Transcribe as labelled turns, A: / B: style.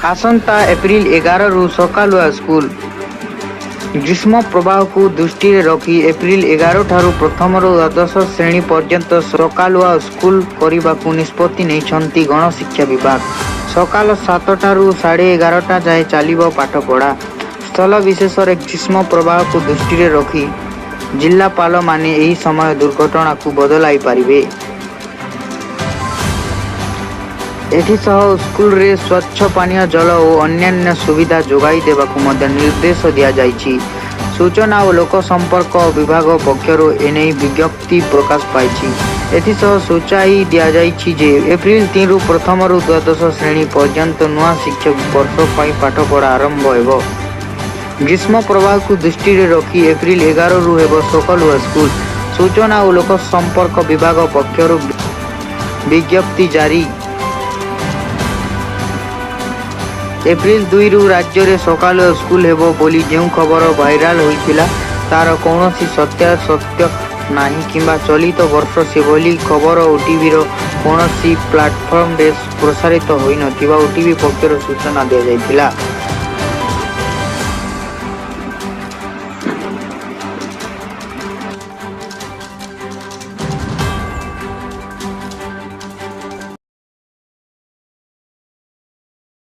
A: आसंता April 11 रु सकालुआ school. ग्रीष्म प्रवाह को दृष्टि रखी एप्रिल 11 ठारू प्रथम रु द्वादश श्रेणी पर्यंत सकालुआ स्कूल करने को निष्पत्ति नहीं गणशिक्षा विभाग। सकाल 7 ठारू 11:30 जाए चलिब पाठपढ़ा। स्थल विशेष ग्रीष्म प्रवाह को दृष्टि रखी जिलापाल माने यही समय दुर्घटना को बदलाई पारिबे। एथिसह स्कूल रे स्वच्छ पानीय जल और अन्यान्य सुविधा जोगाई देवाकू मध्य निर्देश दिया जाइछि। सूचना और लोक संपर्क विभाग पक्षरु एने विज्ञप्ति प्रकाश पाइछि। एथिसह सूचाई दिया जाइछि जे एप्रिल 3 रु प्रथम रु द्वादश श्रेणी पर्यंत नूआ शिक्षक वर्ष पाई पाठपढ़ा आरंभ हेबो। ग्रीष्म प्रवाह को दृष्टि रखी एप्रिल 11 रु हेबो सकालुआ स्कूल। सूचना और लोक संपर्क विभाग पक्षरु विज्ञप्ति जारी। एप्रिल 2 रु राज्य में सकालुआ स्कूल हेबो बोली जो खबर भाइराल होइथिला तार कौनसी सत्य नाही किंबा चलित वर्ष से बोली खबर ओटीवी रो कौनसी प्लेटफॉर्म रे प्रसारित होई नथिबा ओटीवी पक्षर सूचना दिया जाइथिला।